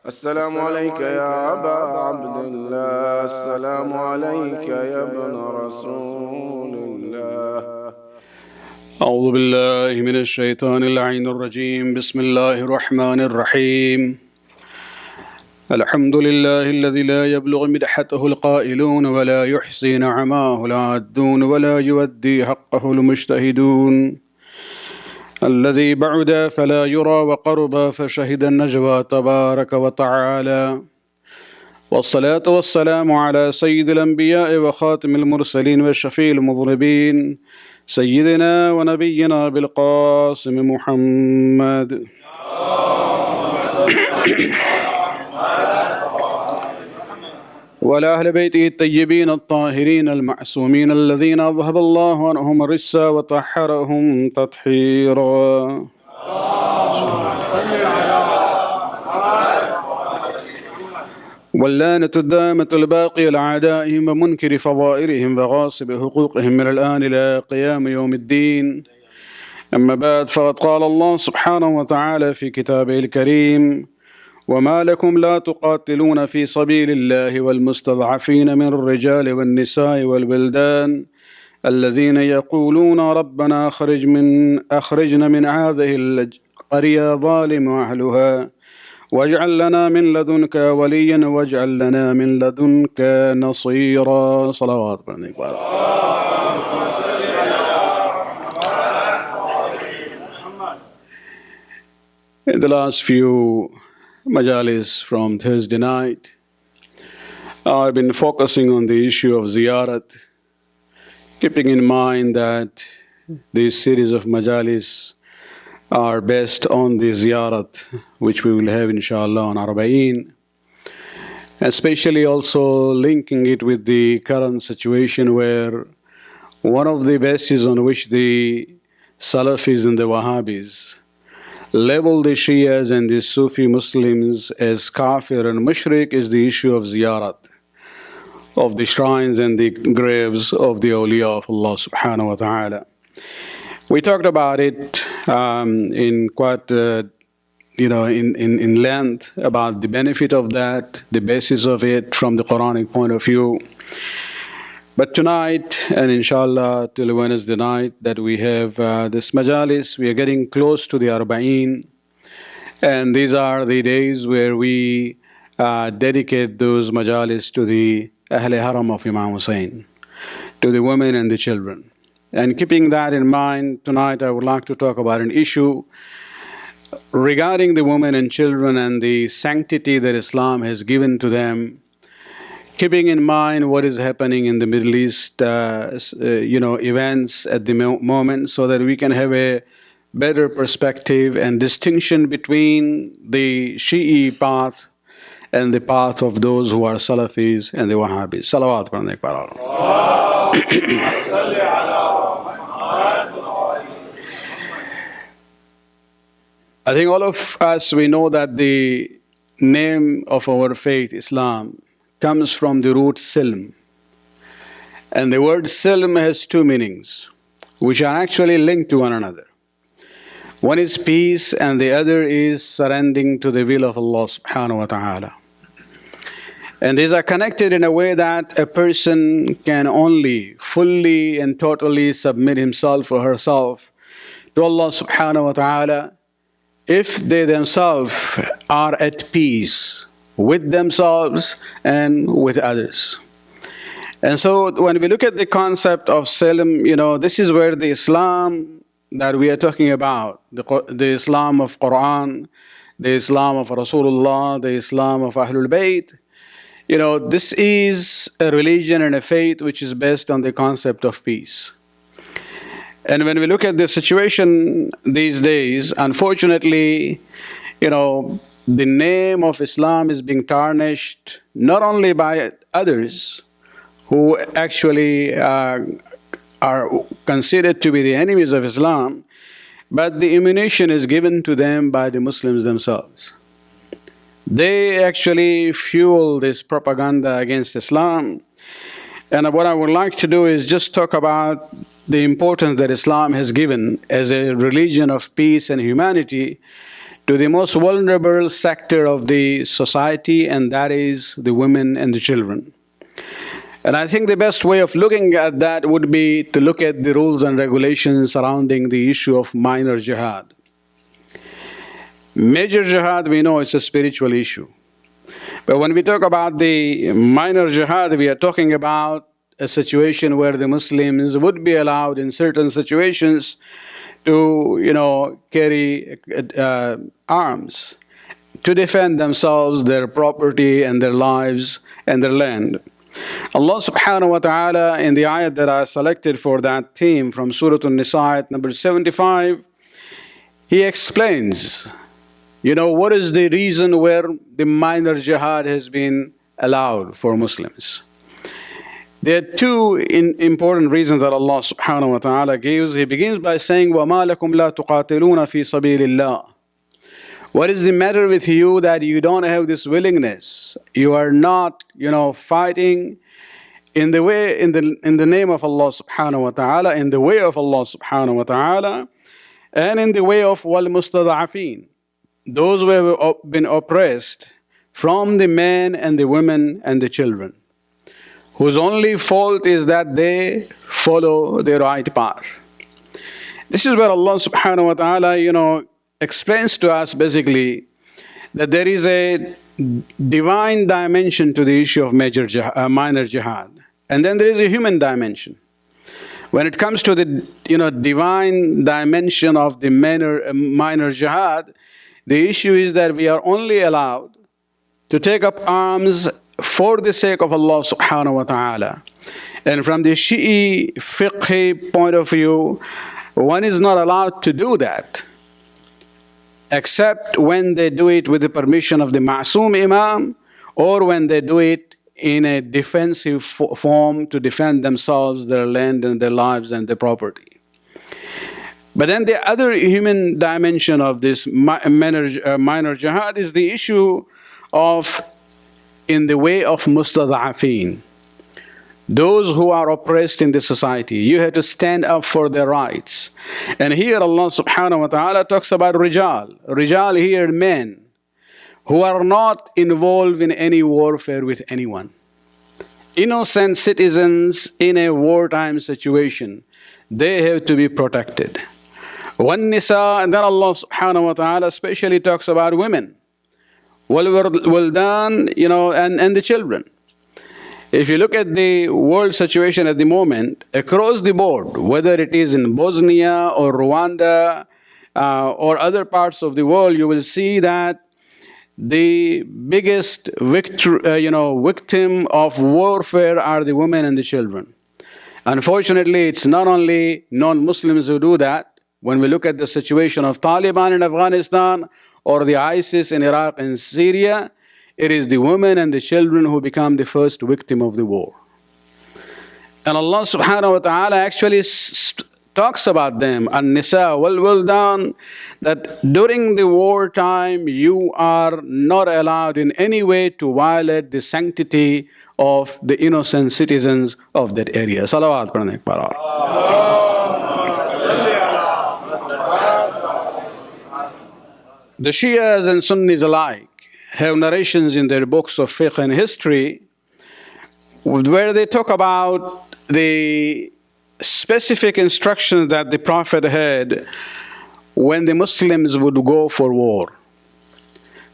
السلام عليك يا أبا عبد الله، السلام عليك يا ابن رسول الله. أعوذ بالله من الشيطان اللعين الرجيم. بسم الله الرحمن الرحيم. الحمد لله الذي لا يبلغ مدحته القائلون ولا يحصي نعماه العادون ولا يودي حقه المجتهدون، الذي بعد فلا يرى وقرب فشهد النجوى تبارك وتعالى، والصلاة والسلام على سيد الأنبياء وخاتم المرسلين وشفيع المذنبين سيدنا ونبينا بالقاسم محمد وعلى أهل بيته الطيبين الطاهرين المعصومين الذين أذهب الله عنهم الرجس وطهرهم تطهيرا. واللعنة الدائمة الباقية لأعدائهم ومنكر فضائلهم وغاصب حقوقهم من الآن إلى قيام يوم الدين. أما بعد، فقد قال الله سبحانه وتعالى في كتابه الكريم: وما لكم لا تقاتلون في سبيل الله والمستضعفين من الرجال والنساء والولدان الذين يقولون ربنا أخرجنا من هذه القرية ظالم أهلها واجعل لنا من لدنك وليا واجعل لنا من لدنك نصيرا. صلوات. In the last few majalis from Thursday night, I've been focusing on the issue of ziyarat, keeping in mind that this series of majalis are based on the ziyarat which we will have inshallah on Arbaeen, especially also linking it with the current situation where one of the bases on which the Salafis and the Wahhabis label the Shias and the Sufi Muslims as kafir and mushrik is the issue of ziyarat, of the shrines and the graves of the awliya of Allah subhanahu wa ta'ala. We talked about it in quite in length about the benefit of that, the basis of it from the Quranic point of view. But tonight, and inshallah till Wednesday night that we have this majalis, we are getting close to the Arbaeen, and these are the days where we dedicate those majalis to the Ahl Haram of Imam Hussein, to the women and the children. And keeping that in mind, tonight I would like to talk about an issue regarding the women and children and the sanctity that Islam has given to them, keeping in mind what is happening in the Middle East, events at the moment, so that we can have a better perspective and distinction between the Shi'i path and the path of those who are Salafis and the Wahhabis. Salawat. I think all of us, we know that the name of our faith, Islam, comes from the root silm. And the word silm has two meanings, which are actually linked to one another. One is peace and the other is surrendering to the will of Allah subhanahu wa ta'ala. And these are connected in a way that a person can only fully and totally submit himself or herself to Allah subhanahu wa ta'ala if they themselves are at peace with themselves and with others. And so when we look at the concept of Salm, this is where the Islam that we are talking about, the Islam of Quran, the Islam of Rasulullah, the Islam of Ahlul Bayt, this is a religion and a faith which is based on the concept of peace. And when we look at the situation these days, unfortunately, the name of Islam is being tarnished not only by others who actually are considered to be the enemies of Islam, but the ammunition is given to them by the Muslims themselves. They actually fuel this propaganda against Islam. And what I would like to do is just talk about the importance that Islam has given as a religion of peace and humanity to the most vulnerable sector of the society, and that is the women and the children. And I think the best way of looking at that would be to look at the rules and regulations surrounding the issue of minor jihad. Major jihad, we know it's a spiritual issue. But when we talk about the minor jihad, we are talking about a situation where the Muslims would be allowed in certain situations to, carry arms to defend themselves, their property and their lives and their land. Allah subhanahu wa ta'ala, in the ayat that I selected for that theme from Surah An-Nisa, number 75, He explains, what is the reason where the minor jihad has been allowed for Muslims. There are two important reasons that Allah subhanahu wa ta'ala gives. He begins by saying, وَمَا لَكُمْ لَا تُقَاتِلُونَ فِي سَبِيلِ اللَّهِ. What is the matter with you that you don't have this willingness? You are not, fighting in the way, in the name of Allah subhanahu wa ta'ala, in the way of Allah subhanahu wa ta'ala, and in the way of wal-mustada'afin, those who have been oppressed from the men and the women and the children, whose only fault is that they follow the right path. This is where Allah subhanahu wa ta'ala, explains to us basically that there is a divine dimension to the issue of minor jihad. And then there is a human dimension. When it comes to the divine dimension of the minor jihad, the issue is that we are only allowed to take up arms for the sake of Allah subhanahu wa ta'ala. And from the Shi'i fiqh point of view, one is not allowed to do that except when they do it with the permission of the Ma'soom Imam, or when they do it in a defensive form to defend themselves, their land and their lives and their property. But then the other human dimension of this minor jihad is the issue of in the way of mustada'afin, those who are oppressed in the society. You have to stand up for their rights. And here Allah subhanahu wa ta'ala talks about rijal. Rijal here, men, who are not involved in any warfare with anyone. Innocent citizens in a wartime situation, they have to be protected. One nisa, and then Allah subhanahu wa ta'ala especially talks about women. Waldan, and the children. If you look at the world situation at the moment, across the board, whether it is in Bosnia or Rwanda or other parts of the world, you will see that the biggest victim of warfare are the women and the children. Unfortunately, it's not only non-Muslims who do that. When we look at the situation of Taliban in Afghanistan or the ISIS in Iraq and Syria, it is the women and the children who become the first victim of the war. And Allah subhanahu wa ta'ala actually talks about them, An-Nisa wal-Wildan, that during the wartime you are not allowed in any way to violate the sanctity of the innocent citizens of that area. Salawat padhne ek baar aur. The Shias and Sunnis alike have narrations in their books of fiqh and history where they talk about the specific instructions that the Prophet had when the Muslims would go for war.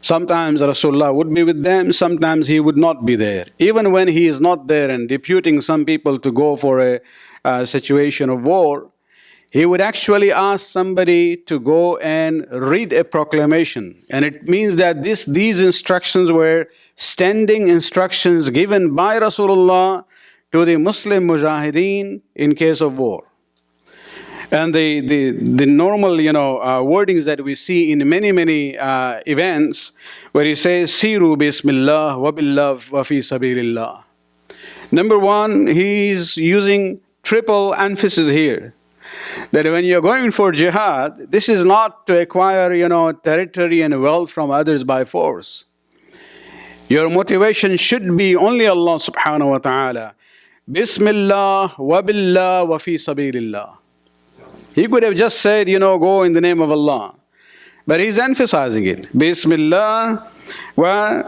Sometimes Rasulullah would be with them, sometimes he would not be there. Even when he is not there and deputing some people to go for a situation of war, he would actually ask somebody to go and read a proclamation. And it means that these instructions were standing instructions given by Rasulullah to the Muslim mujahideen in case of war. And the normal, wordings that we see in many events, where he says, Siru bismillah wa billah wa fi sabilillah. Number one, he's using triple emphasis here. That when you're going for jihad, this is not to acquire, territory and wealth from others by force. Your motivation should be only Allah subhanahu wa ta'ala. Bismillah wa billah wa fi sabilillah. He could have just said, go in the name of Allah. But he's emphasizing it. Bismillah wa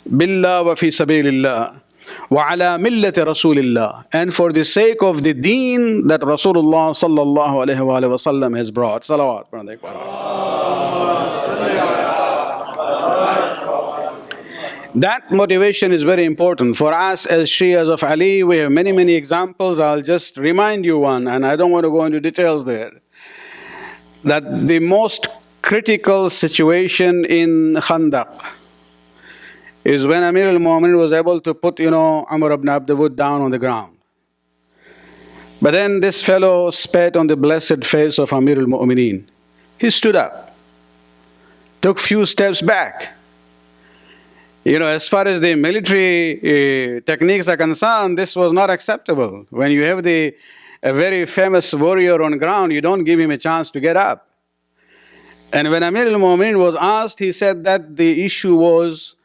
billah wa fi sabilillah wa ala millati Rasulillah. And for the sake of the deen that Rasulullah sallallahu alayhi wa sallam has brought. Salawat. That motivation is very important. For us as Shias of Ali, we have many, many examples. I'll just remind you one, and I don't want to go into details there. That the most critical situation in Khandaq is when Amir al-Mu'minin was able to put, Umar ibn Abdul down on the ground. But then this fellow spat on the blessed face of Amir al-Mu'minin. He stood up, took few steps back. As far as the military techniques are concerned, this was not acceptable. When you have a very famous warrior on ground, you don't give him a chance to get up. And when Amir al-Mu'minin was asked, he said that the issue was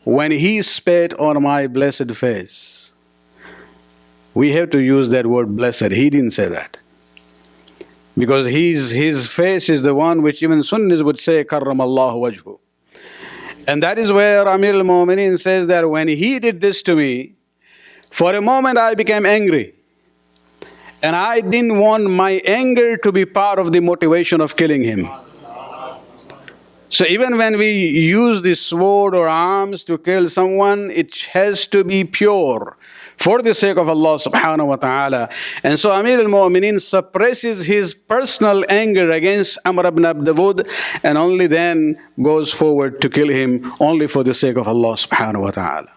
when he spat on my blessed face. We have to use that word blessed. He didn't say that. Because his face is the one which even Sunnis would say, karramallahu wajhu. And that is where Amir al-Mu'minin says that when he did this to me, for a moment I became angry. And I didn't want my anger to be part of the motivation of killing him. So even when we use the sword or arms to kill someone, it has to be pure for the sake of Allah subhanahu wa ta'ala. And so Amir al-Mu'minin suppresses his personal anger against Amr ibn Abdul and only then goes forward to kill him only for the sake of Allah subhanahu wa ta'ala.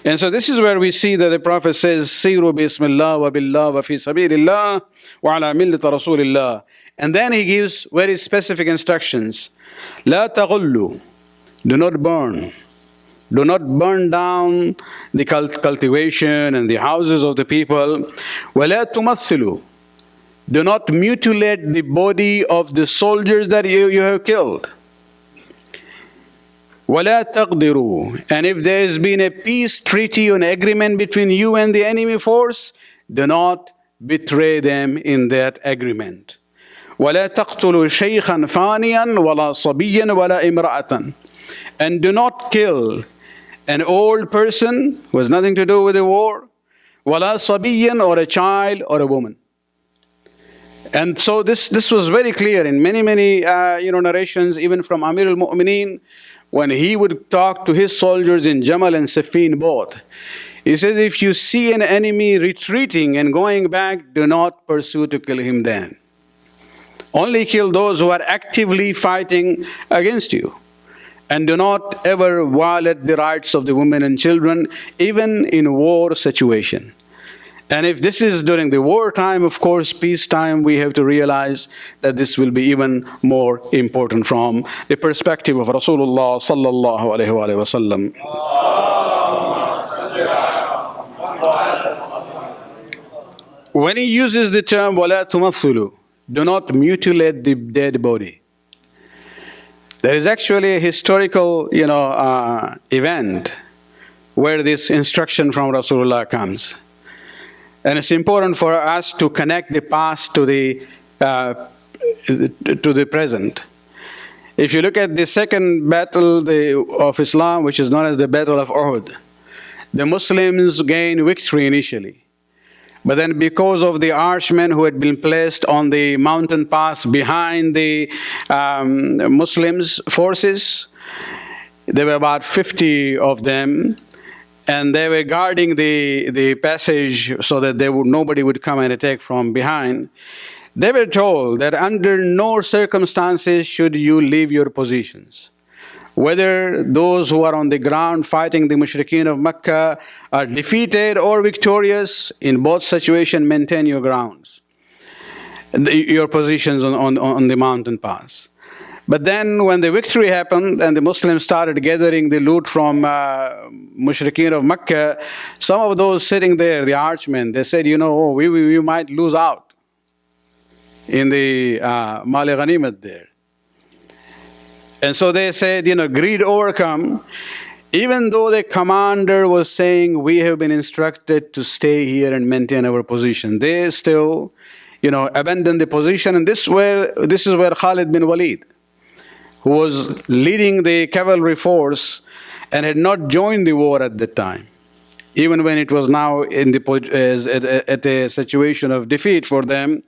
And so this is where we see that the Prophet says, Siru bismillah wa billah wa fi sabilillah wa ala millati Rasulillah. And then he gives very specific instructions. La taghullu, do not burn. Do not burn down the cultivation and the houses of the people. وَلَا تُمَثِّلُوا, do not mutilate the body of the soldiers that you have killed. وَلَا تَقْدِرُوا, and if there has been a peace treaty or an agreement between you and the enemy force, do not betray them in that agreement. وَلَا تَقْتُلُوا شَيْخًا فَانِيًا وَلَا صَبِيًّا وَلَا إِمْرَأَةً, and do not kill an old person who has nothing to do with the war, وَلَا صَبِيًّا, or a child or a woman. And so this was very clear in many narrations, even from Amir al-Mu'minin, when he would talk to his soldiers in Jamal and Siffin both. He says, if you see an enemy retreating and going back, do not pursue to kill him then. Only kill those who are actively fighting against you. And do not ever violate the rights of the women and children, even in war situation. And if this is during the wartime, of course, peacetime, we have to realize that this will be even more important from the perspective of Rasulullah sallallahu alaihi wasallam. When he uses the term وَلَا تُمَثِّلُوا, do not mutilate the dead body. There is actually a historical, event where this instruction from Rasulullah comes. And it's important for us to connect the past to the present. If you look at the second battle of Islam, which is known as the Battle of Uhud, the Muslims gained victory initially. But then because of the archmen who had been placed on the mountain pass behind the Muslims' forces, there were about 50 of them, and they were guarding the passage so that nobody would come and attack from behind. They were told that under no circumstances should you leave your positions. Whether those who are on the ground fighting the mushrikeen of Mecca are defeated or victorious, in both situations maintain your grounds, your positions on the mountain pass. But then when the victory happened and the Muslims started gathering the loot from mushrikeen of Mecca, some of those sitting there, the archmen, they said, we might lose out in the Mali Ghanimat there. And so they said, greed overcome. Even though the commander was saying, we have been instructed to stay here and maintain our position, they still, abandoned the position. And this is where Khalid bin Walid, who was leading the cavalry force and had not joined the war at that time, even when it was now at a situation of defeat for them.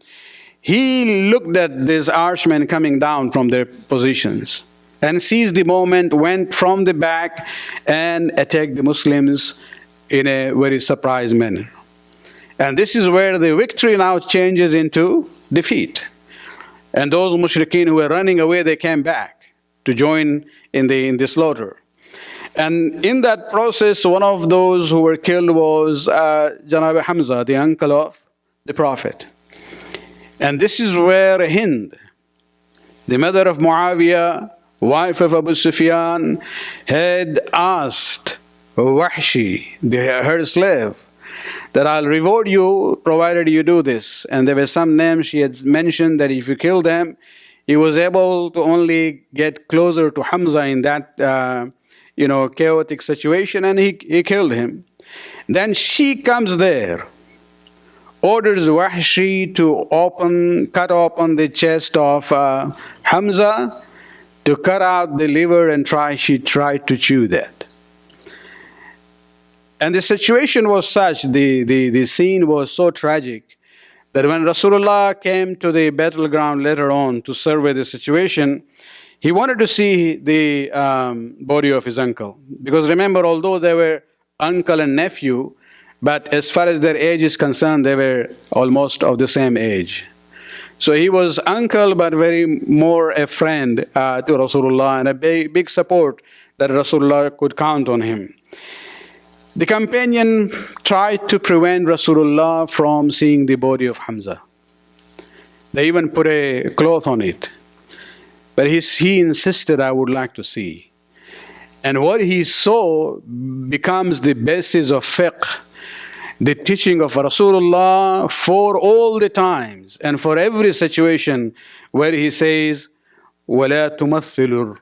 He looked at these archmen coming down from their positions and seized the moment, went from the back and attacked the Muslims in a very surprised manner. And this is where the victory now changes into defeat. And those mushrikeen who were running away, they came back to join in the slaughter. And in that process, one of those who were killed was Janab Hamza, the uncle of the Prophet. And this is where Hind, the mother of Muawiyah, wife of Abu Sufyan, had asked Wahshi, her slave, that I'll reward you provided you do this. And there were some names she had mentioned that if you kill them, he was able to only get closer to Hamza in that chaotic situation, and he killed him. Then she comes there, orders Wahshi to cut open the chest of Hamza, to cut out the liver, and she tried to chew that. And the situation was such, the scene was so tragic, that when Rasulullah came to the battleground later on to survey the situation, he wanted to see the body of his uncle. Because remember, although they were uncle and nephew, but as far as their age is concerned, they were almost of the same age. So he was uncle, but very more a friend to Rasulullah, and a big support that Rasulullah could count on him. The companion tried to prevent Rasulullah from seeing the body of Hamza. They even put a cloth on it. But he insisted, I would like to see. And what he saw becomes the basis of fiqh, the teaching of Rasulullah for all the times and for every situation, where he says, وَلَا تُمَثِّلُوا,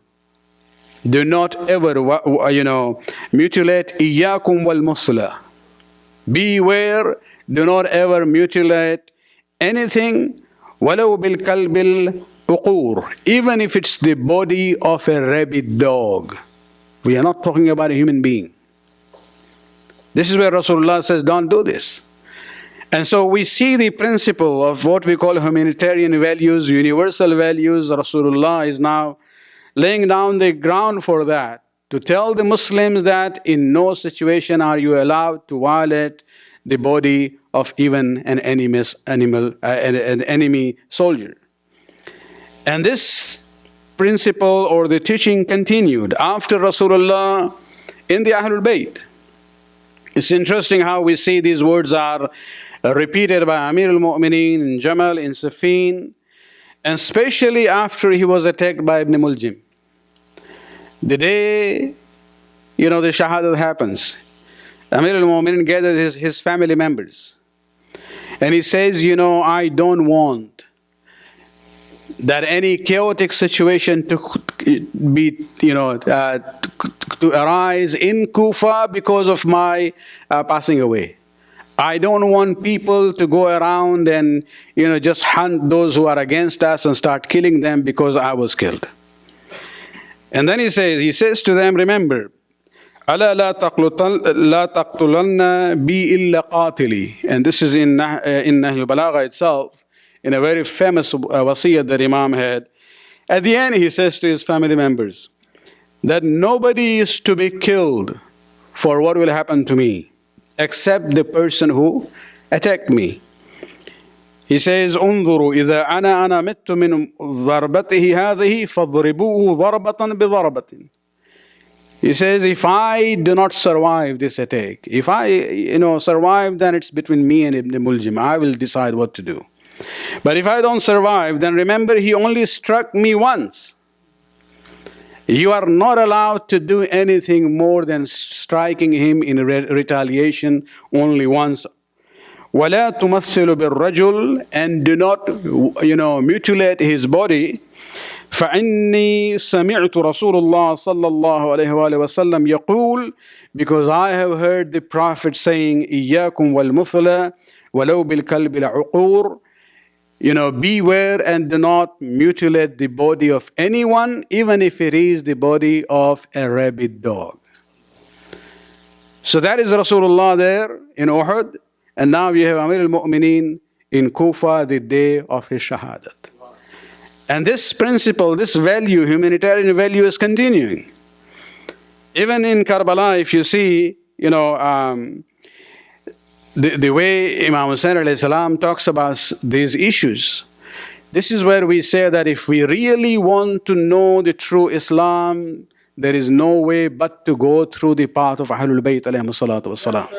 do not ever, mutilate إِيَّاكُمْ وَالْمُصْلَى. Beware, do not ever mutilate anything, وَلَوْ بِالْكَلْبِ الْعُقُورِ, even if it's the body of a rabid dog. We are not talking about a human being. This is where Rasulullah says, don't do this. And so we see the principle of what we call humanitarian values, universal values. Rasulullah is now laying down the ground for that, to tell the Muslims that in no situation are you allowed to violate the body of even an enemy soldier. And this principle or the teaching continued after Rasulullah in the Ahlul Bayt. It's interesting how we see these words are repeated by Amir al-Mu'mineen in Jamal, in Siffin, and especially after he was attacked by Ibn Muljim. The day, the Shahadat happens, Amir al-Mu'mineen gathers his family members. And he says, I don't want that any chaotic situation to arise in Kufa because of my passing away. I don't want people to go around and just hunt those who are against us and start killing them because I was killed. And then he says to them, remember, ألا لا تقتلن بي إلا قاتلي. And this is in Nahyu Balagha itself, in a very famous wasiyah that Imam had. At the end, he says to his family members that nobody is to be killed for what will happen to me, except the person who attacked me. He says, انظروا إذا أنا مت من ضربته هذه فاضربوه ضربة بضربة. He says, if I do not survive this attack, if I survive, then it's between me and Ibn Muljim. I will decide what to do. But if I don't survive, then remember, he only struck me once. You are not allowed to do anything more than striking him in retaliation only once. وَلَا تُمَثِّلُ بِالرَّجُلِ, and do not, mutilate his body. فَإِنِّي سَمِعْتُ رَسُولُ اللَّهِ صَلَّى اللَّهُ عَلَيْهِ وَآلِهِ وَسَلَّمْ يَقُولُ, because I have heard the Prophet saying, إِيَّاكُمْ وَالْمُثْلَ وَلَوْ بِالْكَلْبِ الْعُقُورِ. beware and do not mutilate the body of anyone, even if it is the body of a rabid dog. So that is Rasulullah there in Uhud, and now you have Amir al-Mu'mineen in Kufa the day of his shahadat. And this principle, this value, humanitarian value, is continuing. Even in Karbala, if you see, the way Imam Hussain alayhi salam talks about these issues, this is where we say that if we really want to know the true Islam, there is no way but to go through the path of Ahlul Bayt alayhi salatu wassalam.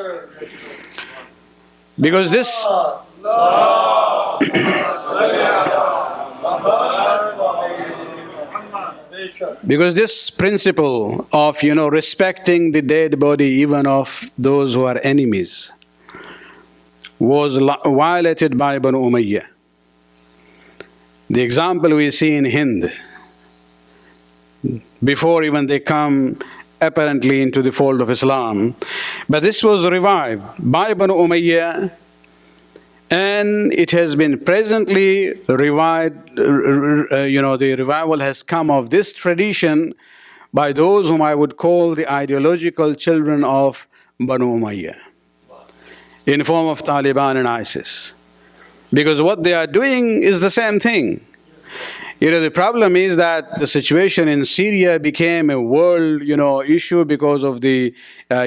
Because this principle of, respecting the dead body even of those who are enemies was violated by Banu Umayyah. The example we see in Hind, before even they come apparently into the fold of Islam. But this was revived by Banu Umayyah, and it has been presently revived. The revival has come of this tradition by those whom I would call the ideological children of Banu Umayyah, in the form of Taliban and ISIS. Because what they are doing is the same thing. The problem is that the situation in Syria became a world, issue because of the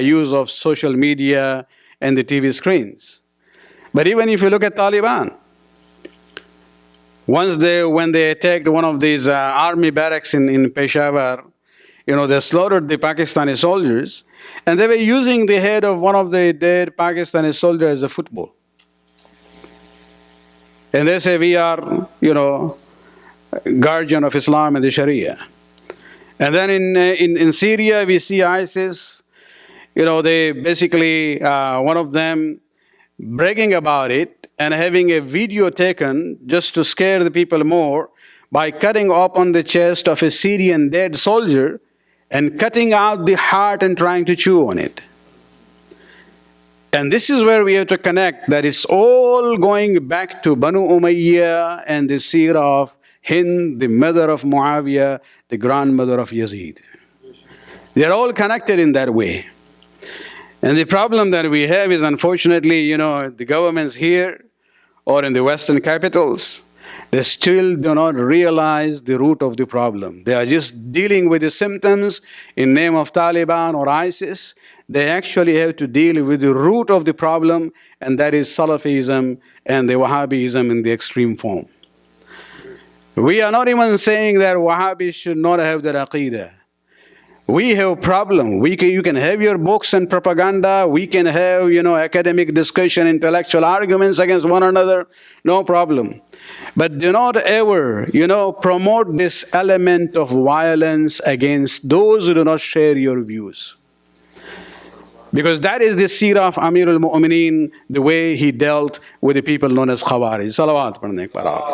use of social media and the TV screens. But even if you look at Taliban, when they attacked one of these army barracks in Peshawar, they slaughtered the Pakistani soldiers, and they were using the head of one of the dead Pakistani soldiers as a football. And they say, we are, guardian of Islam and the Sharia. And then in Syria, we see ISIS, they basically, one of them bragging about it and having a video taken just to scare the people more by cutting open the chest of a Syrian dead soldier and cutting out the heart and trying to chew on it. And this is where we have to connect, that it's all going back to Banu Umayyah and the seerah of Hind, the mother of Muawiyah, the grandmother of Yazid. They're all connected in that way. And the problem that we have is, unfortunately, the governments here or in the Western capitals, they still do not realize the root of the problem. They are just dealing with the symptoms in name of Taliban or ISIS. They actually have to deal with the root of the problem, and that is Salafism and the Wahhabism in the extreme form. We are not even saying that Wahhabis should not have their Aqeedah. We have a problem. You can have your books and propaganda. We can have, academic discussion, intellectual arguments against one another. No problem. But do not ever, promote this element of violence against those who do not share your views. Because that is the seerah of Amir al-Mu'mineen, the way he dealt with the people known as Khawarij. Salawat padhne ek baar aap.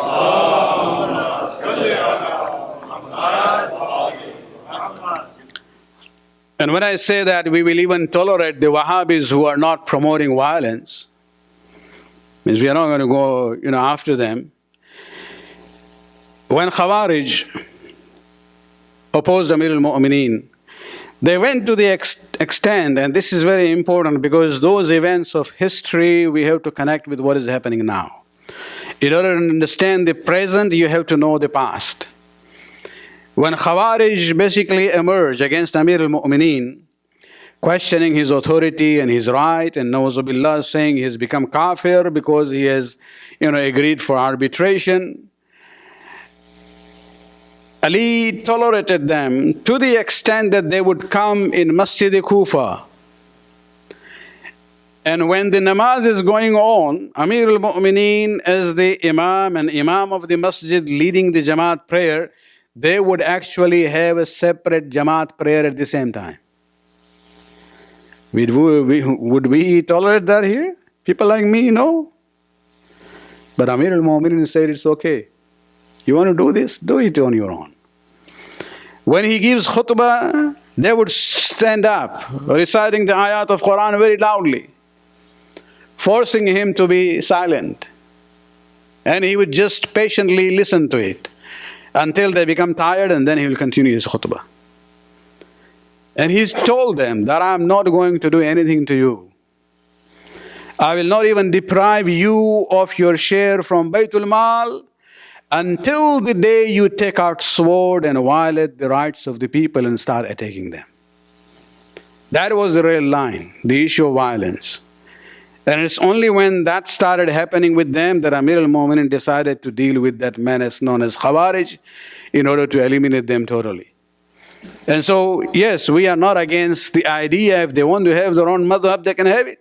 And when I say that we will even tolerate the Wahhabis who are not promoting violence, means we are not going to go, after them. When Khawarij opposed Amir al-Mu'mineen, they went to the extent, and this is very important because those events of history, we have to connect with what is happening now. In order to understand the present, you have to know the past. When Khawarij basically emerged against Amir al-Mu'mineen, questioning his authority and his right, and Nawzubillah saying he has become kafir because he has, agreed for arbitration, Ali tolerated them to the extent that they would come in Masjid-e-Kufa. And when the namaz is going on, Amir al-Mu'mineen as the imam and imam of the masjid leading the Jamaat prayer, they would actually have a separate Jamaat prayer at the same time. Would we tolerate that here? People like me, no. But Amir al-Mu'mineen said it's okay. You want to do this? Do it on your own. When he gives khutbah, they would stand up, reciting the ayat of Quran very loudly, forcing him to be silent. And he would just patiently listen to it until they become tired, and then he will continue his khutbah. And he's told them that I'm not going to do anything to you. I will not even deprive you of your share from Baytul Mal until the day you take out sword and violate the rights of the people and start attacking them. That was the real line, the issue of violence. And it's only when that started happening with them that Amir al-Mu'minin decided to deal with that menace known as Khawarij in order to eliminate them totally. And so, yes, we are not against the idea. If they want to have their own madhab, they can have it.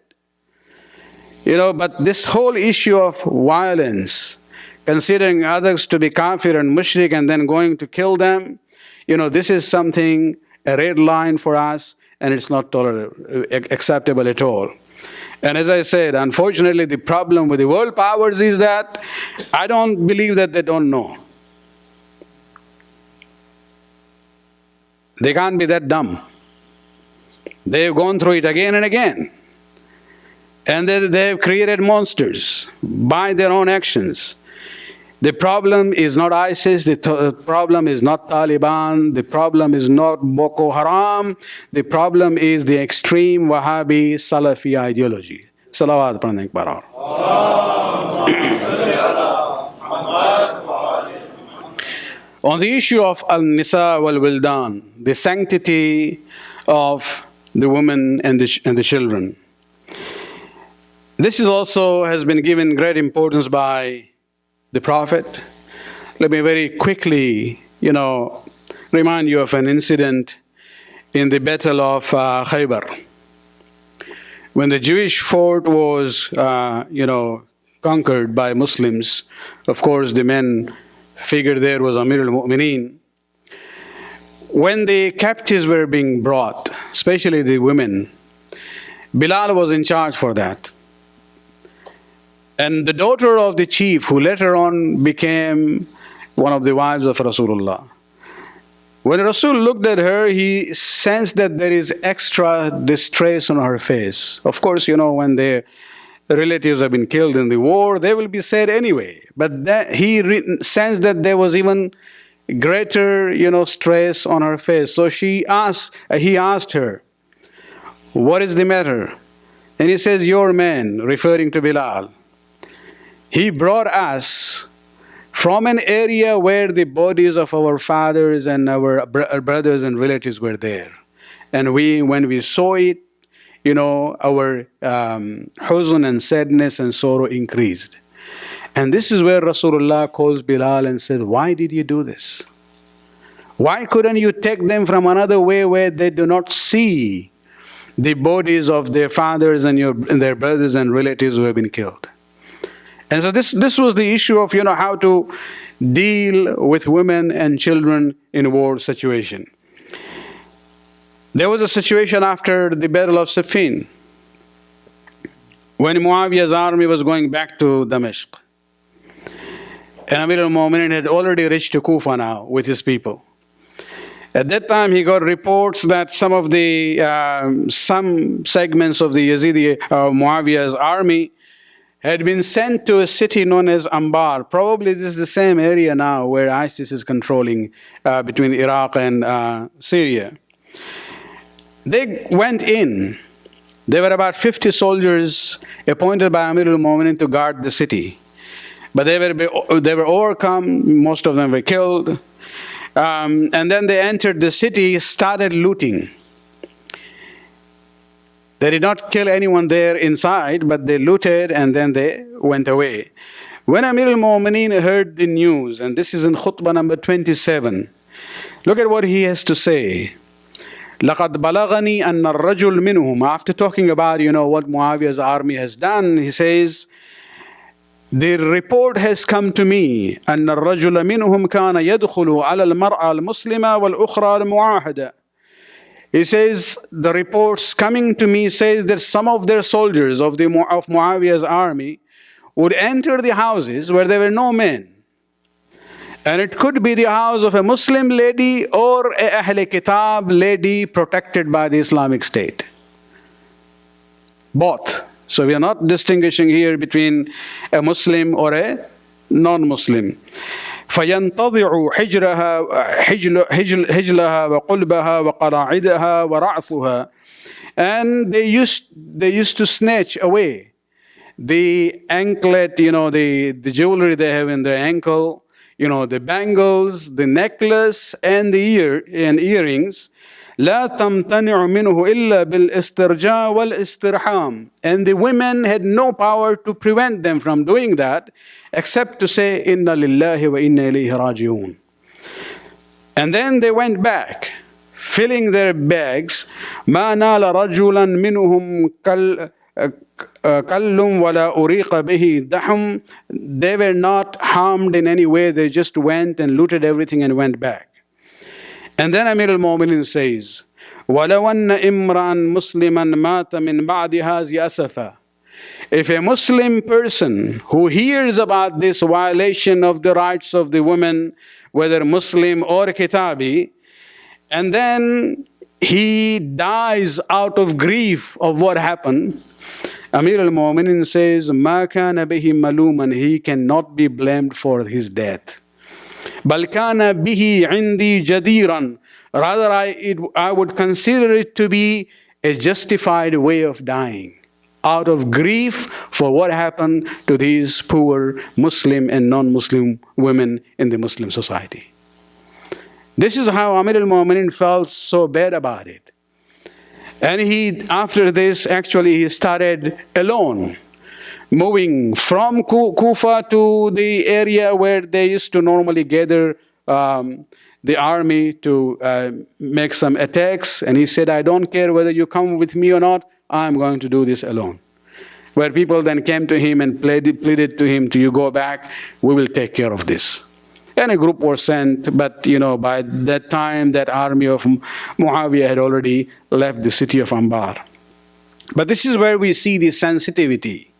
But this whole issue of violence, considering others to be kafir and mushrik and then going to kill them, this is something, a red line for us, and it's not acceptable at all. And as I said, unfortunately, the problem with the world powers is that I don't believe that they don't know. They can't be that dumb. They've gone through it again and again. And they've created monsters by their own actions. The problem is not ISIS, the problem is not Taliban, the problem is not Boko Haram, the problem is the extreme Wahhabi Salafi ideology. Salawat pranay parar. On the issue of Al-Nisa wal-Wildan, the sanctity of the women and the children, this is also has been given great importance by the Prophet. Let me very quickly, remind you of an incident in the Battle of Khaybar. When the Jewish fort was, conquered by Muslims, of course the men figure there was Amir al-Mu'mineen. When the captives were being brought, especially the women, Bilal was in charge for that. And the daughter of the chief, who later on became one of the wives of Rasulullah. When Rasul looked at her, he sensed that there is extra distress on her face. Of course, when their relatives have been killed in the war, they will be sad anyway. But he sensed that there was even greater, stress on her face. So he asked her, "What is the matter?" And he says, "Your man," referring to Bilal, "he brought us from an area where the bodies of our fathers and our brothers and relatives were there. And when we saw it, our huzn and sadness and sorrow increased." And this is where Rasulullah calls Bilal and said, "Why did you do this? Why couldn't you take them from another way where they do not see the bodies of their fathers and their brothers and relatives who have been killed?" And so this was the issue of, how to deal with women and children in a war situation. There was a situation after the Battle of Siffin, when Muawiyah's army was going back to Damascus. And Amir al-Mu'minin had already reached to Kufa now with his people. At that time, he got reports that some segments of the Yazidi Muawiyah's army had been sent to a city known as Anbar. Probably this is the same area now where ISIS is controlling between Iraq and Syria. They went in. There were about 50 soldiers appointed by Amir al-Mu'minin to guard the city. But they were overcome, most of them were killed. And then they entered the city, started looting. They did not kill anyone there inside, but they looted and then they went away. When Amir al-Mu'mineen heard the news, and this is in khutbah number 27, look at what he has to say. لَقَدْ بَلَغَنِي أَنَّ الرَّجُلْ مِنْهُمْ. After talking about, what Muawiyah's army has done, he says, the report has come to me أن الرجل منهم كان يدخل على المرأة المسلمة والأخرى المعاهدة. He says, the reports coming to me says that some of their soldiers of Muawiyah's army would enter the houses where there were no men. And it could be the house of a Muslim lady or a Ahl Kitab lady protected by the Islamic State. Both. So we are not distinguishing here between a Muslim or a non-Muslim. فينتضع حجلها وقلبها وقراعدها ورعثها. And they used to snatch away the anklet, the jewelry they have in their ankle, the bangles, the necklace, and the earrings. لا تمتنع منه إلا بالاسترجاع والاسترحام. And the women had no power to prevent them from doing that, except to say, إِنَّا لِلَّهِ وَإِنَّا إِلَيْهِ رَاجِعُونَ. And then they went back, filling their bags. مَا نَالَ رَجُلًا مِنُهُمْ كَلٌّ وَلَا أُرِيقَ بِهِ دَحٌ. They were not harmed in any way. They just went and looted everything and went back. And then Amir al-Mu'minin says, وَلَوْ أَنَّ إِمْرًا مُسْلِمًا مَاتَ مِنْ بَعْدِ هَذِهِ أَسَفًا. If a Muslim person who hears about this violation of the rights of the women, whether Muslim or Kitabi, and then he dies out of grief of what happened, Amir al-Mu'minin says, مَا كَانَ بِهِ مَلُومًا. He cannot be blamed for his death. بَلْ كَانَ بِهِ عِنْدِي جَدِيرًا. Rather, I would consider it to be a justified way of dying, out of grief for what happened to these poor Muslim and non-Muslim women in the Muslim society. This is how Amir al-Mu'minin felt so bad about it. And after this, actually, he started alone, moving from Kufa to the area where they used to normally gather the army to make some attacks. And he said, I don't care whether you come with me or not, I'm going to do this alone. Where people then came to him and pleaded to him, you go back, we will take care of this. And a group was sent, but by that time, that army of Muawiyah had already left the city of Anbar. But this is where we see the sensitivity,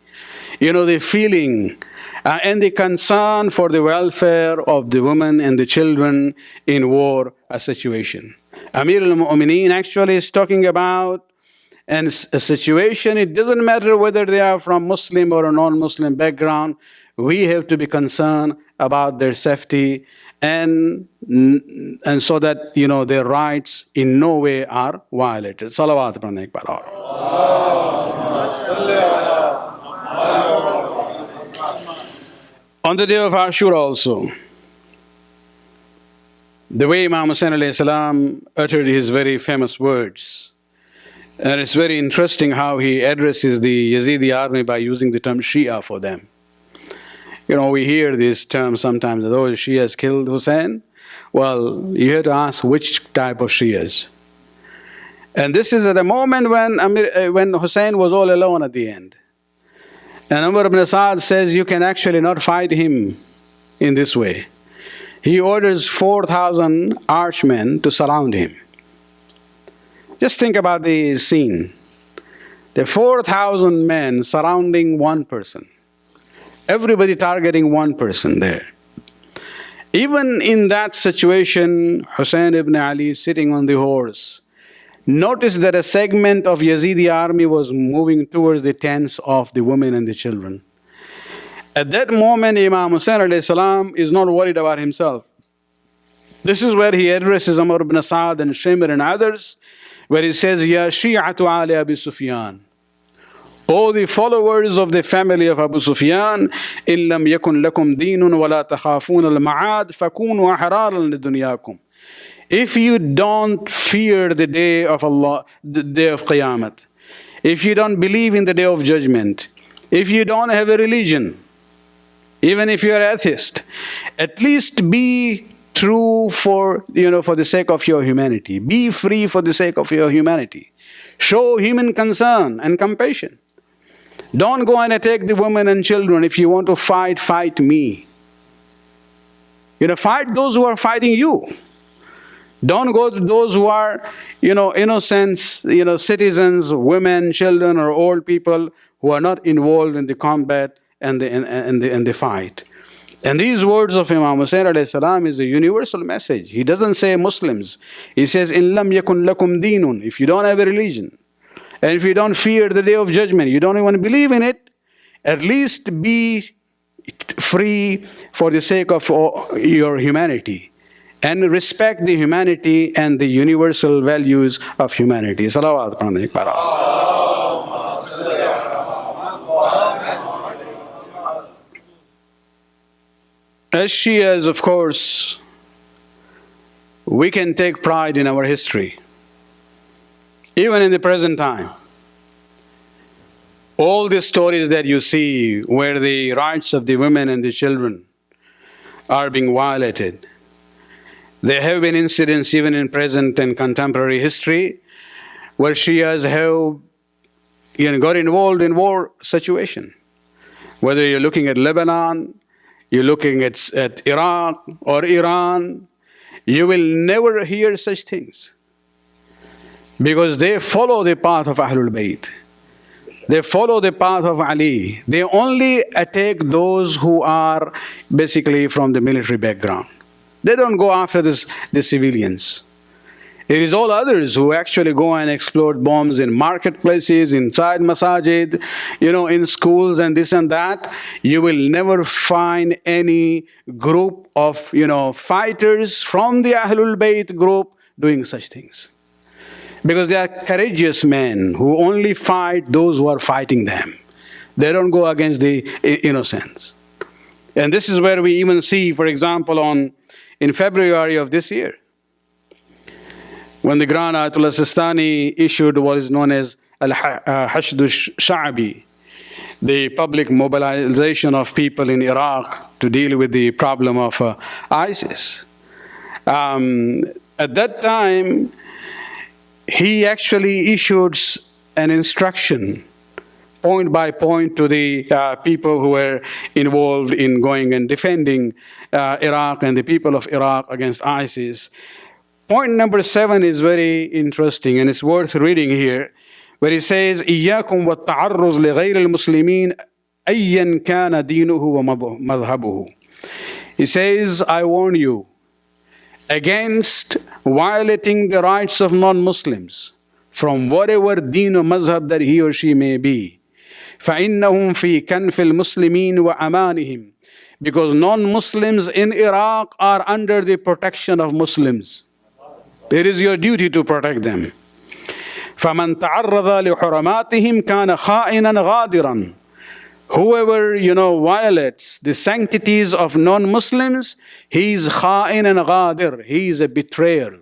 the feeling and the concern for the welfare of the women and the children in war situation. Amir al-Mu'mineen actually is talking about a situation. It doesn't matter whether they are from Muslim or a non-Muslim background. We have to be concerned about their safety and so that their rights in no way are violated. Salawat upon the Iqbal. On the day of Ashura also, the way Imam Hussain alayhi salam uttered his very famous words. And it's very interesting how he addresses the Yazidi army by using the term Shia for them. We hear this term sometimes, that Shias killed Hussein. Well, you have to ask which type of Shias. And this is at a moment when Hussein was all alone at the end. And Umar ibn Sa'd says, you can actually not fight him in this way. He orders 4,000 archmen to surround him. Just think about the scene. The 4,000 men surrounding one person. Everybody targeting one person there. Even in that situation, Hussein ibn Ali sitting on the horse, noticed that a segment of Yazidi army was moving towards the tents of the women and the children. At that moment, Imam Hussain alayhi salam is not worried about himself. This is where he addresses Umar ibn Sa'd and Shimr and others, where he says, Ya Shi'atu Ali Abi Sufyan. O the followers of the family of Abu Sufyan, إِن لَمْ يَكُنْ لَكُمْ دِينٌ وَلَا تَخَافُونَ الْمَعَادِ فَكُونُوا أَحْرَارًا لِدُنْيَاكُمْ. If you don't fear the day of Allah, the day of Qiyamah, if you don't believe in the day of judgment, if you don't have a religion, even if you are atheist, at least be true for the sake of your humanity. Be free for the sake of your humanity. Show human concern and compassion. Don't go and attack the women and children. If you want to fight, fight me. Fight those who are fighting you. Don't go to those who are, innocent, citizens, women, children, or old people who are not involved in the combat and the fight. And these words of Imam Hussain alayhi salam is a universal message. He doesn't say Muslims. He says, إِن لَمْ يَكُنْ لَكُمْ دِينٌ. If you don't have a religion, and if you don't fear the day of judgment, you don't even believe in it, at least be free for the sake of your humanity, and respect the humanity and the universal values of humanity. Salawat pढ़ने एक बार. As Shias, of course, we can take pride in our history, even in the present time. All the stories that you see where the rights of the women and the children are being violated, there have been incidents even in present and contemporary history where Shias have got involved in war situation. Whether you're looking at Lebanon, you're looking at Iraq or Iran, you will never hear such things. Because they follow the path of Ahlul Bayt. They follow the path of Ali. They only attack those who are basically from the military background. They don't go after the civilians. It is all others who actually go and explode bombs in marketplaces, inside masajid, in schools and this and that. You will never find any group of, fighters from the Ahlul Bayt group doing such things. Because they are courageous men who only fight those who are fighting them. They don't go against the innocents. And this is where we even see, for example, in February of this year, when the Grand Ayatollah Sistani issued what is known as Al-Hashd al-Sha'bi, the public mobilization of people in Iraq to deal with the problem of ISIS. At that time, he actually issued an instruction, point by point, to the people who were involved in going and defending Iraq and the people of Iraq against ISIS. Point number 7 is very interesting, and it's worth reading here, where he says, إِيَّاكُمْ وَالتَّعَرُّضْ لِغَيْرِ الْمُسْلِمِينَ أَيًّا كَانَ دِينُهُ وَمَذْهَبُهُ. He says, I warn you against violating the rights of non-Muslims from whatever deen or mazhab that he or she may be. فَإِنَّهُمْ فِي كَنْفِ الْمُسْلِمِينَ وَأَمَانِهِمْ. Because non-Muslims in Iraq are under the protection of Muslims. It is your duty to protect them. فَمَنْ تَعَرَّضَ لِحُرَمَاتِهِمْ كَانَ خَائِنًا غَادِرًا. Whoever, violates the sanctities of non-Muslims, he is kha'in and ghadir. He is a betrayer.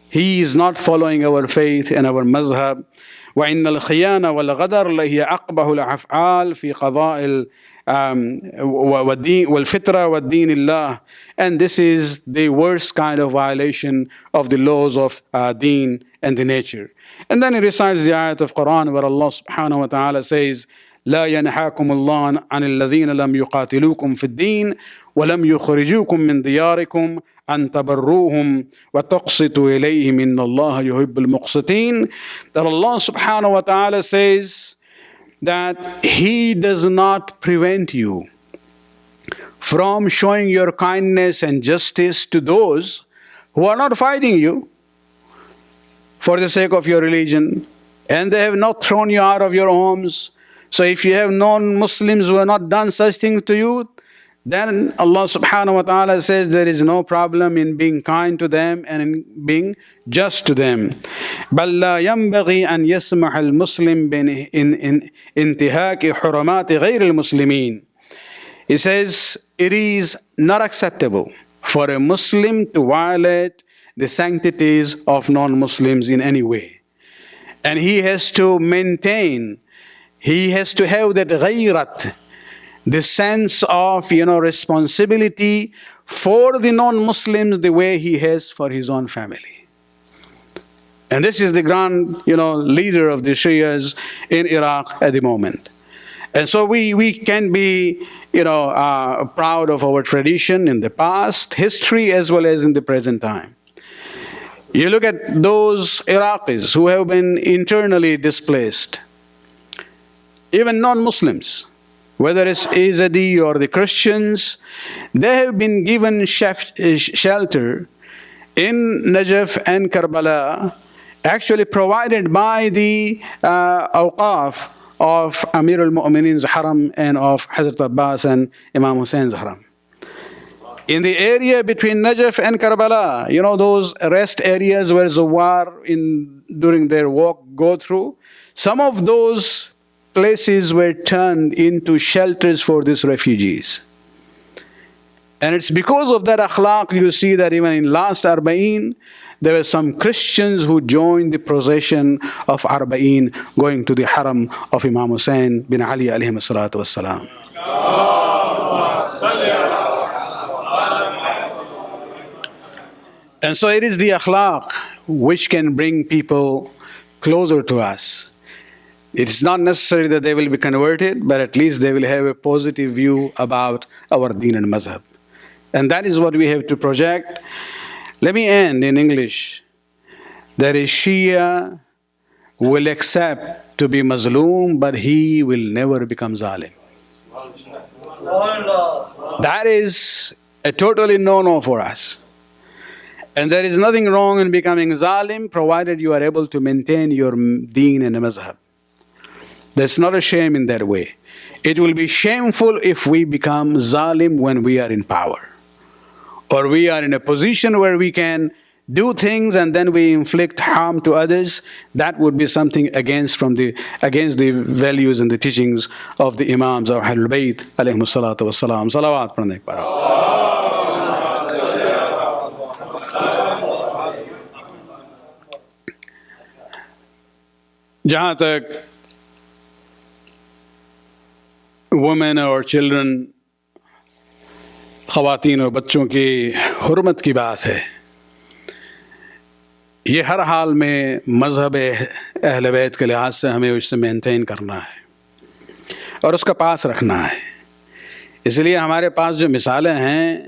He is not following our faith and our mazhab. وَإِنَّ الْخِيَانَ وَالْغَدَرَ لَهِيَ أَقْبَهُ الْأَفْعَالِ فِي قَضَاءِ وَالْفِطْرَةِ وَالدِّينِ اللَّهِ. And this is the worst kind of violation of the laws of deen and the nature. And then he recites the ayat of Quran where Allah subhanahu wa ta'ala says, لا ينهاكم الله عن الذين لم يقاتلوكم في الدين ولم يخرجوكم من دياركم أن تبروهم وتقسطوا إليهم إن الله يحب المقسطين. That Allah subhanahu wa ta'ala says that He does not prevent you from showing your kindness and justice to those who are not fighting you for the sake of your religion, and they have not thrown you out of your homes. So if you have non-Muslims who have not done such things to you, then Allah subhanahu wa ta'ala says there is no problem in being kind to them and in being just to them. بَلْ لَا يَنْبَغِي أَنْ يَسْمَحَ الْمُسْلِمْ بِانْتِهَاكِ حُرُمَاتِ غَيْرِ الْمُسْلِمِينَ. He says it is not acceptable for a Muslim to violate the sanctities of non-Muslims in any way. And he has to maintain, he has to have that ghayrat, the sense of, responsibility for the non-Muslims the way he has for his own family. And this is the grand, leader of the Shias in Iraq at the moment. And so we can be, proud of our tradition in the past, history, as well as in the present time. You look at those Iraqis who have been internally displaced, even non-Muslims, whether it's Yazidi or the Christians, they have been given shelter in Najaf and Karbala, actually provided by the awqaf of Amir al-Mu'minin's haram and of Hazrat Abbas and Imam Hussein's haram. In the area between Najaf and Karbala, you know those rest areas where Zawar during their walk go through, some of those places were turned into shelters for these refugees. And it's because of that akhlaq you see that even in last Arbaeen, there were some Christians who joined the procession of Arbaeen going to the haram of Imam Hussein bin Ali alayhi salatu wassalam. And so it is the akhlaq which can bring people closer to us. It's not necessary that they will be converted, but at least they will have a positive view about our deen and mazhab. And that is what we have to project. Let me end in English. That a Shia will accept to be Mazloom, but he will never become Zalim. That is a totally no-no for us. And there is nothing wrong in becoming Zalim, provided you are able to maintain your deen and mazhab. There's not a shame in that way. It will be shameful if we become Zalim when we are in power, or we are in a position where we can do things and then we inflict harm to others. That would be something against the values and the teachings of the Imams of Ahlul Bayt alayhimu salatu wassalam. Salawat padhne par. جہاں تک women اور children, خواتین اور بچوں کی حرمت کی بات ہے، یہ ہر حال میں مذہب اہل بیت کے لحاظ سے ہمیں اسے مینٹین کرنا ہے اور اس کا پاس رکھنا ہے. اس لیے ہمارے پاس جو مثالیں ہیں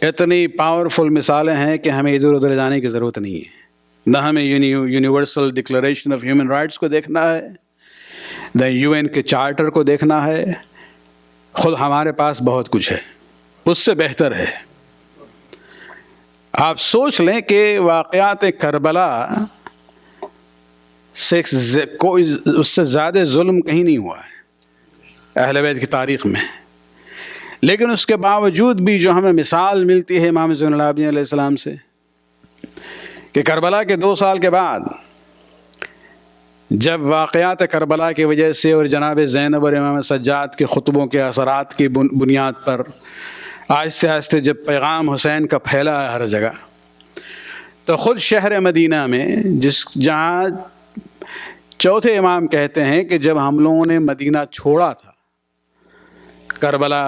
اتنی پاورفل مثالیں ہیں کہ ہمیں ادھر ادھر جانے کی ضرورت نہیں ہے. نہ ہمیں universal declaration of human rights کو دیکھنا ہے، نہ UN کے چارٹر کو دیکھنا ہے. خود ہمارے پاس بہت کچھ ہے، اس سے بہتر ہے. آپ سوچ لیں کہ واقعات کربلا سے کوئی اس سے زیادہ ظلم کہیں نہیں ہوا ہے اہل بیت کی تاریخ میں. لیکن اس کے باوجود بھی جو ہمیں مثال ملتی ہے امام زین العابدین علیہ السلام سے کہ کربلا کے 2 سال کے بعد جب واقعات کربلا کی وجہ سے اور جناب زینب اور امام سجاد کے خطبوں کے اثرات کی بنیاد پر آہستہ آہستہ جب پیغام حسین کا پھیلا ہے ہر جگہ، تو خود شہر مدینہ میں جہاں چوتھے امام کہتے ہیں کہ جب ہم لوگوں نے مدینہ چھوڑا تھا کربلا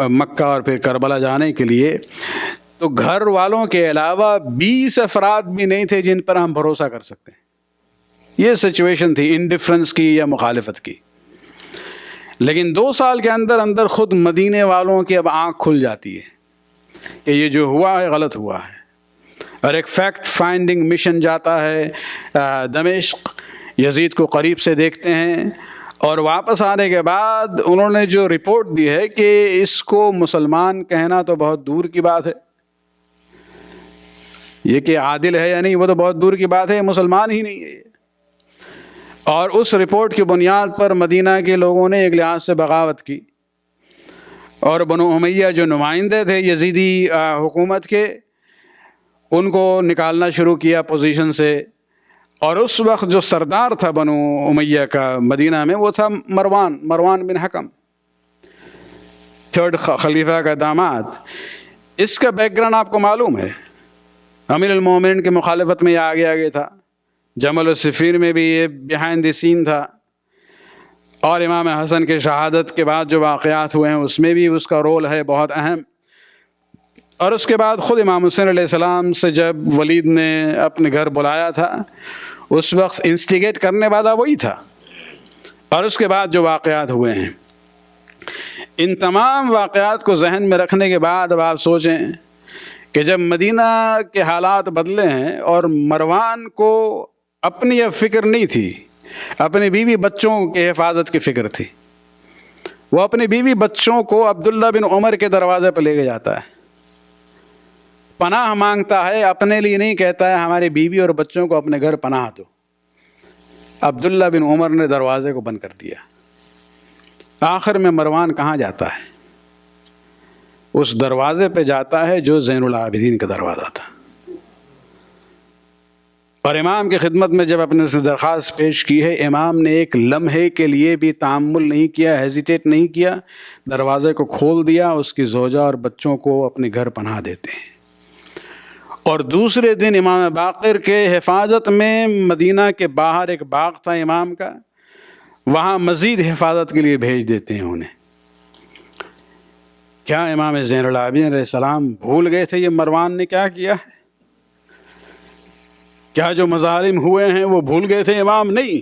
مکہ اور پھر کربلا جانے کے لیے، تو گھر والوں کے علاوہ 20 افراد بھی نہیں تھے جن پر ہم بھروسہ کر سکتے ہیں. یہ سچویشن تھی انڈیفرنس کی یا مخالفت کی. لیکن 2 سال کے اندر اندر خود مدینے والوں کی اب آنکھ کھل جاتی ہے کہ یہ جو ہوا ہے غلط ہوا ہے، اور ایک فیکٹ فائنڈنگ مشن جاتا ہے دمشق، یزید کو قریب سے دیکھتے ہیں، اور واپس آنے کے بعد انہوں نے جو رپورٹ دی ہے کہ اس کو مسلمان کہنا تو بہت دور کی بات ہے، یہ کہ عادل ہے یا نہیں وہ تو بہت دور کی بات ہے، مسلمان ہی نہیں ہے. اور اس رپورٹ کی بنیاد پر مدینہ کے لوگوں نے ایک لحاظ سے بغاوت کی، اور بنو امیہ جو نمائندے تھے یزیدی حکومت کے، ان کو نکالنا شروع کیا پوزیشن سے. اور اس وقت جو سردار تھا بنو امیہ کا مدینہ میں وہ تھا مروان بن حکم، 3rd خلیفہ کا داماد. اس کا بیک گراؤنڈ آپ کو معلوم ہے، امیر المومنین کی مخالفت میں یہ آگے تھا، جمل و صفین میں بھی یہ بیہائنڈ دی سین تھا، اور امام حسن کے شہادت کے بعد جو واقعات ہوئے ہیں اس میں بھی اس کا رول ہے بہت اہم. اور اس کے بعد خود امام حسین علیہ السلام سے جب ولید نے اپنے گھر بلایا تھا اس وقت انسٹیگیٹ کرنے والا وہی تھا. اور اس کے بعد جو واقعات ہوئے ہیں، ان تمام واقعات کو ذہن میں رکھنے کے بعد اب آپ سوچیں کہ جب مدینہ کے حالات بدلے ہیں اور مروان کو اپنی اب فکر نہیں تھی، اپنے بیوی بچوں کے حفاظت کی فکر تھی، وہ اپنے بیوی بچوں کو عبداللہ بن عمر کے دروازے پہ لے کے جاتا ہے، پناہ مانگتا ہے، اپنے لیے نہیں کہتا ہے ہماری بیوی اور بچوں کو اپنے گھر پناہ دو. عبداللہ بن عمر نے دروازے کو بند کر دیا. آخر میں مروان کہاں جاتا ہے؟ اس دروازے پہ جاتا ہے جو زین العابدین کا دروازہ تھا. اور امام کی خدمت میں جب اپنے اس نے درخواست پیش کی ہے، امام نے ایک لمحے کے لیے بھی تأمل نہیں کیا، ہیزیٹیٹ نہیں کیا، دروازے کو کھول دیا. اس کی زوجہ اور بچوں کو اپنے گھر پناہ دیتے ہیں. اور دوسرے دن امام باقر کے حفاظت میں مدینہ کے باہر ایک باغ تھا امام کا، وہاں مزید حفاظت کے لیے بھیج دیتے ہیں انہیں. کیا امام زین العابدین علیہ السلام بھول گئے تھے یہ مروان نے کیا کیا ہے؟ کیا جو مظالم ہوئے ہیں وہ بھول گئے تھے امام؟ نہیں.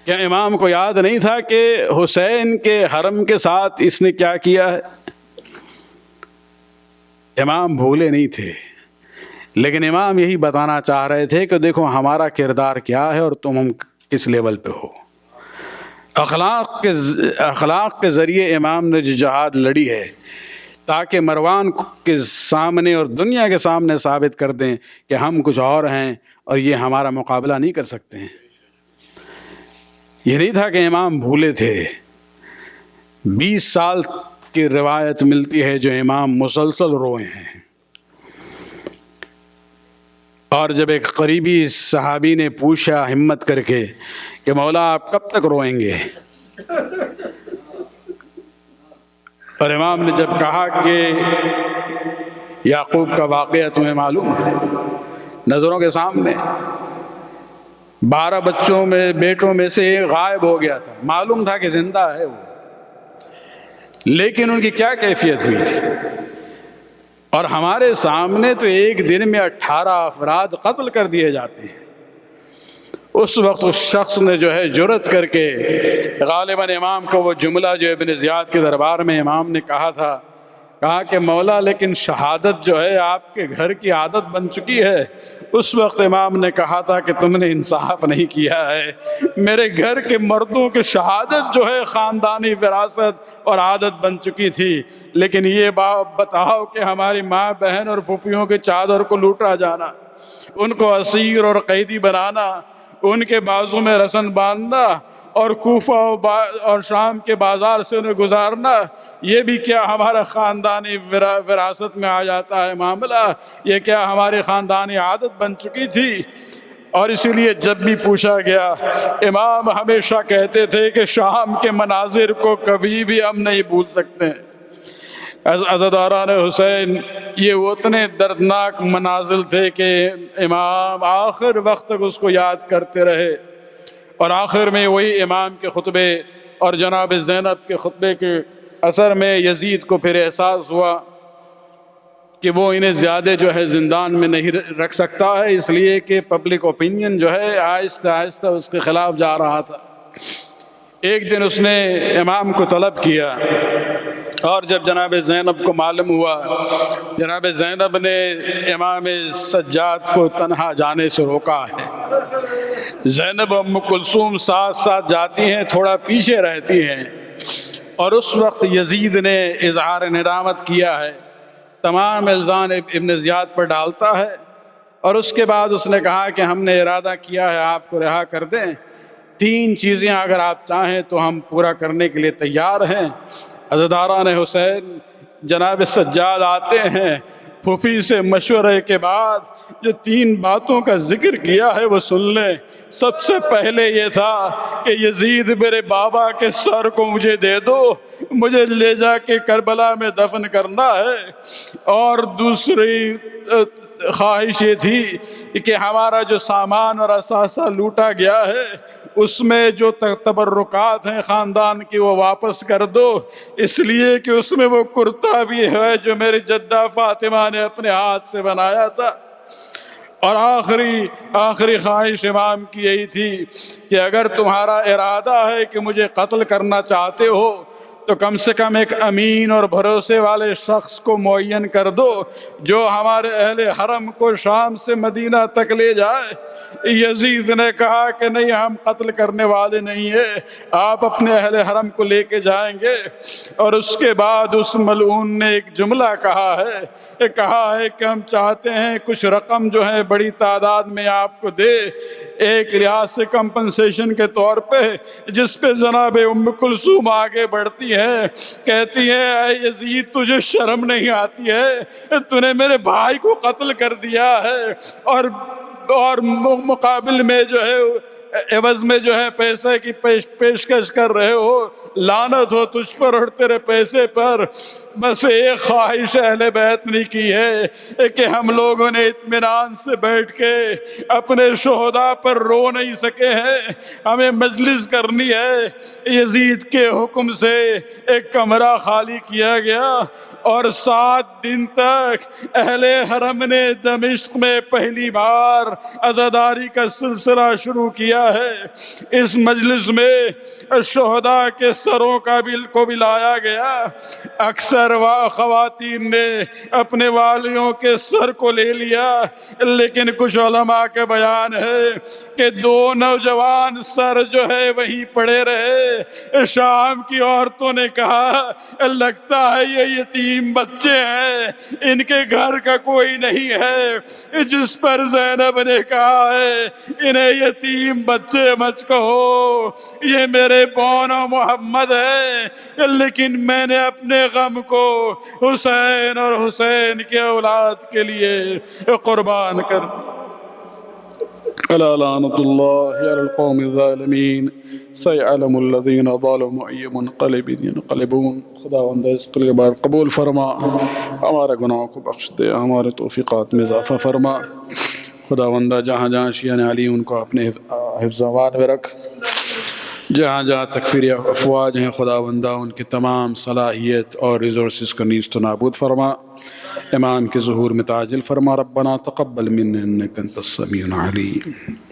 کیا امام کو یاد نہیں تھا کہ حسین کے حرم کے ساتھ اس نے کیا کیا ہے؟ امام بھولے نہیں تھے، لیکن امام یہی بتانا چاہ رہے تھے کہ دیکھو ہمارا کردار کیا ہے اور تم کس لیول پہ ہو. اخلاق کے ذریعے امام نے جو جہاد لڑی ہے تاکہ مروان کے سامنے اور دنیا کے سامنے ثابت کر دیں کہ ہم کچھ اور ہیں اور یہ ہمارا مقابلہ نہیں کر سکتے ہیں. یہ نہیں تھا کہ امام بھولے تھے. 20 سال کی روایت ملتی ہے جو امام مسلسل روئے ہیں. اور جب ایک قریبی صحابی نے پوچھا ہمت کر کے کہ مولا آپ کب تک روئیں گے، اور امام نے جب کہا کہ یعقوب کا واقعہ تمہیں معلوم ہے، نظروں کے سامنے 12 بچوں میں بیٹوں میں سے ایک غائب ہو گیا تھا، معلوم تھا کہ زندہ ہے وہ، لیکن ان کی کیا کیفیت ہوئی تھی. اور ہمارے سامنے تو ایک دن میں 18 افراد قتل کر دیے جاتے ہیں. اس وقت اس شخص نے جو ہے جرأت کر کے غالباً امام کو وہ جملہ جو ابن زیاد کے دربار میں امام نے کہا تھا، کہا کہ مولا لیکن شہادت جو ہے آپ کے گھر کی عادت بن چکی ہے. اس وقت امام نے کہا تھا کہ تم نے انصاف نہیں کیا ہے، میرے گھر کے مردوں کی شہادت جو ہے خاندانی وراثت اور عادت بن چکی تھی، لیکن یہ بتاؤ کہ ہماری ماں بہن اور پھوپھیوں کے چادر کو لوٹا جانا، ان کو اسیر اور قیدی بنانا، ان کے بازو میں رسن باندھنا اور کوفہ اور شام کے بازار سے انہیں گزارنا، یہ بھی کیا ہمارا خاندانی وراثت میں آ جاتا ہے معاملہ؟ یہ کیا ہماری خاندانی عادت بن چکی تھی؟ اور اسی لیے جب بھی پوچھا گیا، امام ہمیشہ کہتے تھے کہ شام کے مناظر کو کبھی بھی ہم نہیں بھول سکتے. عزاداران حسین یہ اتنے دردناک منازل تھے کہ امام آخر وقت تک اس کو یاد کرتے رہے. اور آخر میں وہی امام کے خطبے اور جناب زینب کے خطبے کے اثر میں یزید کو پھر احساس ہوا کہ وہ انہیں زیادہ جو ہے زندان میں نہیں رکھ سکتا ہے، اس لیے کہ پبلک اوپینین جو ہے آہستہ آہستہ اس کے خلاف جا رہا تھا. ایک دن اس نے امام کو طلب کیا، اور جب جناب زینب کو معلوم ہوا، جناب زینب نے امام سجاد کو تنہا جانے سے روکا ہے. زینب ام کلثوم ساتھ ساتھ جاتی ہیں، تھوڑا پیچھے رہتی ہیں. اور اس وقت یزید نے اظہار ندامت کیا ہے، تمام الزام ابن زیاد پر ڈالتا ہے، اور اس کے بعد اس نے کہا کہ ہم نے ارادہ کیا ہے آپ کو رہا کر دیں، 3 چیزیں اگر آپ چاہیں تو ہم پورا کرنے کے لیے تیار ہیں. عزاداران حسین جناب سجاد آتے ہیں، پھوپھی سے مشورے کے بعد جو 3 باتوں کا ذکر کیا ہے وہ سن لیں. سب سے پہلے یہ تھا کہ یزید میرے بابا کے سر کو مجھے دے دو، مجھے لے جا کے کربلا میں دفن کرنا ہے. اور دوسری خواہش یہ تھی کہ ہمارا جو سامان اور اثاثہ لوٹا گیا ہے اس میں جو تبرکات ہیں خاندان کی وہ واپس کر دو، اس لیے کہ اس میں وہ کرتا بھی ہے جو میری جدہ فاطمہ نے اپنے ہاتھ سے بنایا تھا. اور آخری خواہش امام کی یہی تھی کہ اگر تمہارا ارادہ ہے کہ مجھے قتل کرنا چاہتے ہو تو کم سے کم ایک امین اور بھروسے والے شخص کو معین کر دو جو ہمارے اہل حرم کو شام سے مدینہ تک لے جائے۔ یزید نے کہا کہ نہیں، ہم قتل کرنے والے نہیں ہیں، آپ اپنے اہل حرم کو لے کے جائیں گے۔ اور اس کے بعد اس ملعون نے ایک جملہ کہا ہے کہ ہم چاہتے ہیں کچھ رقم جو ہے بڑی تعداد میں آپ کو دے، ایک لحاظ سے کمپنسیشن کے طور پہ، جس پہ جناب ام کلثوم آگے بڑھتی ہے، کہتی ہے اے یزید تجھے شرم نہیں آتی ہے، تو نے میرے بھائی کو قتل کر دیا ہے اور مقابل میں جو ہے عوض میں جو ہے پیسے کی پیشکش کر رہے ہو، لعنت ہو تجھ پر اور تیرے پیسے پر۔ بس ایک خواہش اہل بیت نے کی ہے کہ ہم لوگوں نے اطمینان سے بیٹھ کے اپنے شہداء پر رو نہیں سکے ہیں، ہمیں مجلس کرنی ہے۔ یزید کے حکم سے ایک کمرہ خالی کیا گیا اور 7 دن تک اہل حرم نے دمشق میں پہلی بار عزاداری کا سلسلہ شروع کیا ہے۔ اس مجلس میں شہداء کے سروں کو بھی لایا گیا۔ اکثر خواتین نے اپنے والیوں کے سر کو لے لیا، لیکن کچھ علماء کے بیان ہے کہ 2 نوجوان سر جو ہے وہیں پڑے رہے۔ شام کی عورتوں نے کہا لگتا ہے یہ یتیم بچے ہیں، ان کے گھر کا کوئی نہیں ہے، جس پر زینب نے کہا ہے انہیں یتیم بچے مت کہو، یہ میرے بون و محمد ہے، لیکن میں نے اپنے غم کو حسین اور حسین کے اولاد کے لیے قربان کر دیا۔ الا لعنت اللہ علی القوم الظالمین سیعلم الذین ظلموا ای منقلب ینقلبون۔ خداوند اس کے بعد قبول فرما، ہمارے گناہوں کو بخش دے، ہمارے توفیقات میں اضافہ فرما۔ خداوندہ جہاں جہاں شیعہ علی ان کو اپنے حفظ و امان میں رکھ، جہاں جہاں تکفیری افواج ہیں خداوندہ ان کی تمام صلاحیت اور ریسورسز کو نیست و نابود فرما، امام کے ظہور میں تعجل فرما۔ ربنا تقبل منا انک انت السمیع العلیم۔